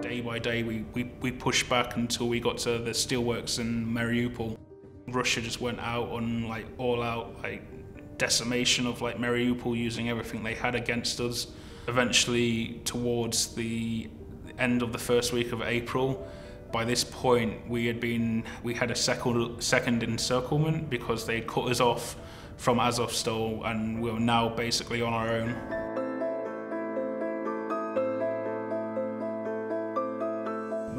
Day by day, we pushed back until we got to the steelworks in Mariupol. Russia just went out on like all-out like decimation of like Mariupol, using everything they had against us. Eventually, towards the end of the first week of April, by this point we had a second encirclement because they cut us off from Azovstal, and we were now basically on our own.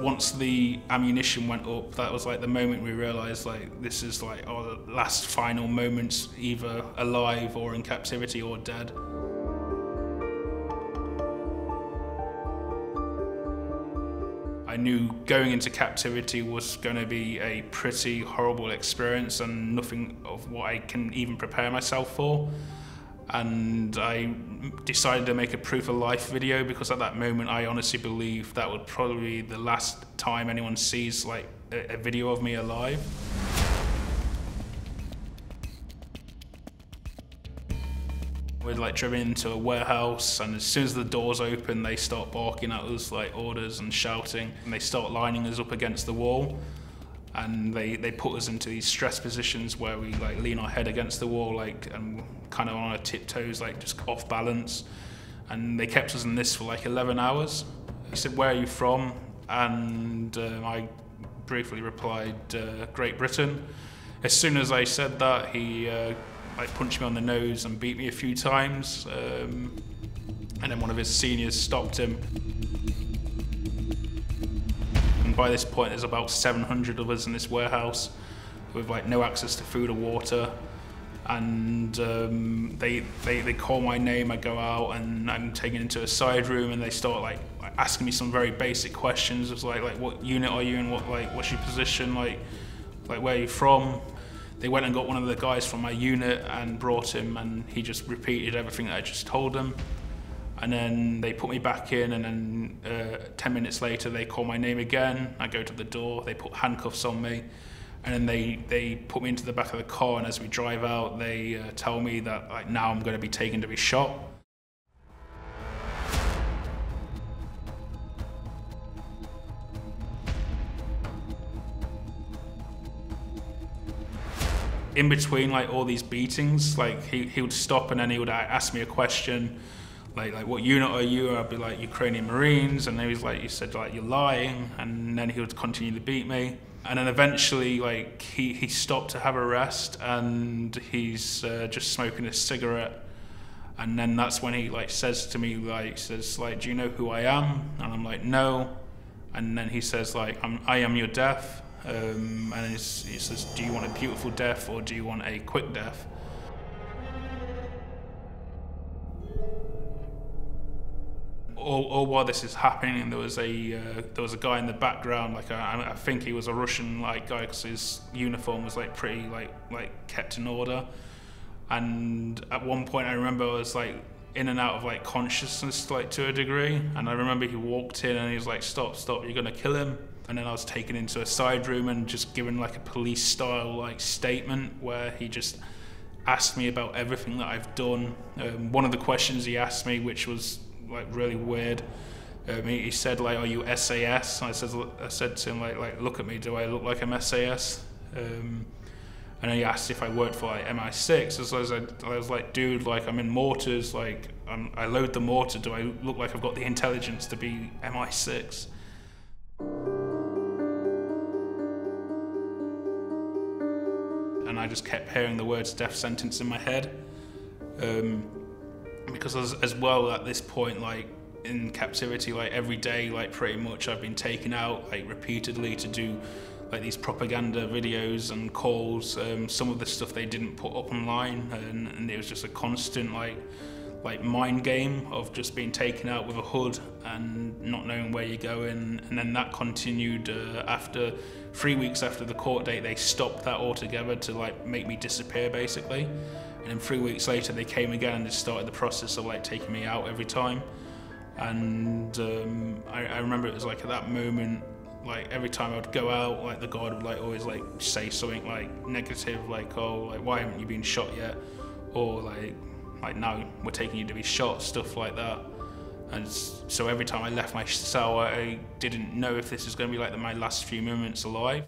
Once the ammunition went up, that was like the moment we realised like this is like our last final moments, either alive or in captivity or dead. I knew going into captivity was going to be a pretty horrible experience and nothing of what I can even prepare myself for. And I decided to make a proof of life video because at that moment I honestly believed that would probably be the last time anyone sees like a video of me alive. We'd like driven into a warehouse, and as soon as the doors open, they start barking at us like orders and shouting, and they start lining us up against the wall, and they put us into these stress positions where we like lean our head against the wall, like, and kind of on our tiptoes, like just off balance. And they kept us in this for like 11 hours. He said, "Where are you from?" And I briefly replied, "Great Britain." As soon as I said that, he like punched me on the nose and beat me a few times, and then one of his seniors stopped him. And by this point there's about 700 of us in this warehouse with like no access to food or water, and they call my name. I go out and I'm taken into a side room, and they start like asking me some very basic questions. It's like what unit are you in, what's your position, like where are you from. They went and got one of the guys from my unit and brought him, and he just repeated everything that I just told him. And then they put me back in, and then 10 minutes later they call my name again. I go to the door, they put handcuffs on me, and then they put me into the back of the car, and as we drive out they tell me that like now I'm going to be taken to be shot. In between like all these beatings, like he would stop, and then he would ask me a question, like what unit are you? And I'd be like Ukrainian Marines, and then he said like you're lying, and then he would continue to beat me. And then eventually like he stopped to have a rest, and he's just smoking a cigarette, and then that's when he like says to me do you know who I am? And I'm like, no. And then he says like I am your death. And he says, do you want a beautiful death or do you want a quick death? All while this is happening, there was a guy in the background, like I think he was a Russian like guy, because his uniform was like pretty like kept in order. And at one point I remember I was like in and out of like consciousness like to a degree, and I remember he walked in and he was like, stop, you're gonna kill him. And then I was taken into a side room and just given like a police style like statement where he just asked me about everything that I've done. One of the questions he asked me, which was like really weird, he said like, are you SAS? And I said to him like look at me, do I look like I'm SAS? And then he asked if I worked for like MI6. I was like, dude, like I'm in mortars, like I load the mortar, do I look like I've got the intelligence to be MI6? And I just kept hearing the words death sentence in my head, because as well at this point, like in captivity, like every day, like pretty much I've been taken out like repeatedly to do like these propaganda videos and calls. Some of the stuff they didn't put up online, and it was just a constant like mind game of just being taken out with a hood and not knowing where you're going. And then that continued after 3 weeks after the court date. They stopped that altogether to like make me disappear basically, and then 3 weeks later they came again and just started the process of like taking me out every time. And I remember it was like at that moment, like every time I would go out, like the guard would like always like say something like negative, like, oh, like why haven't you been shot yet, or like now we're taking you to be shot, stuff like that. And so every time I left my cell, I didn't know if this was going to be like my last few moments alive.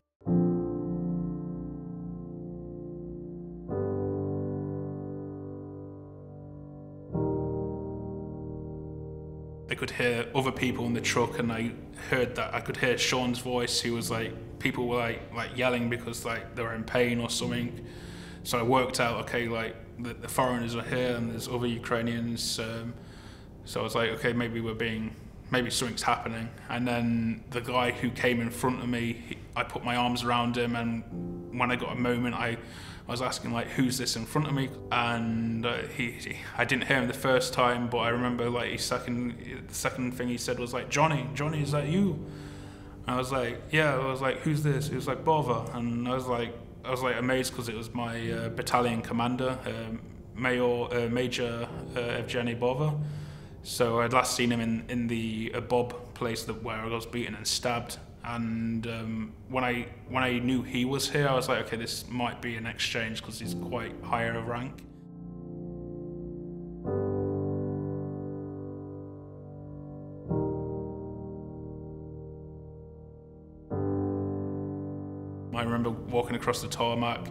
I could hear other people in the truck, and I could hear Shaun's voice. He was like, people were like yelling because like they were in pain or something. So I worked out, okay, like the foreigners are here and there's other Ukrainians. So I was like, okay, maybe something's happening. And then the guy who came in front of me, I put my arms around him, and when I got a moment, I was asking like, who's this in front of me? And I didn't hear him the first time, but I remember like the second thing he said was like, Johnny, is that you? And I was like, yeah. I was like, who's this? He was like, Bova. And I was like amazed because it was my battalion commander, Major Evgeny Bova. So I'd last seen him in the Bob place where I was beaten and stabbed. And when I knew he was here, I was like, okay, this might be an exchange because he's quite higher of rank. I remember walking across the tarmac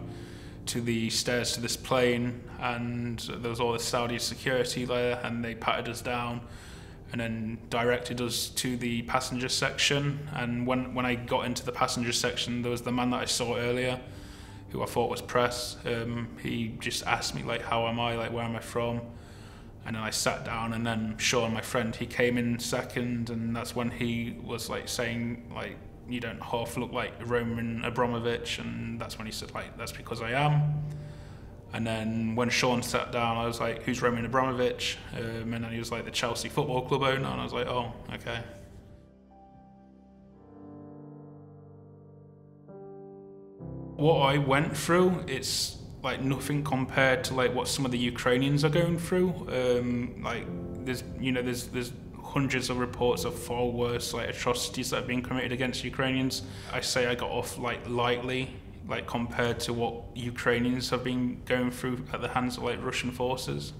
to the stairs to this plane, and there was all this Saudi security there, and they patted us down and then directed us to the passenger section. And when I got into the passenger section, there was the man that I saw earlier, who I thought was press. He just asked me like, how am I, like where am I from? And then I sat down, and then Shaun, my friend, he came in second, and that's when he was like saying like, you don't half look like Roman Abramovich, and that's when he said like, that's because I am. And then when Shaun sat down, I was like, who's Roman Abramovich? And then he was like, the Chelsea Football Club owner, and I was like, oh, okay. What I went through, it's like nothing compared to like what some of the Ukrainians are going through. Like there's hundreds of reports of far worse like atrocities that have been committed against Ukrainians. I say I got off like lightly, like compared to what Ukrainians have been going through at the hands of like Russian forces.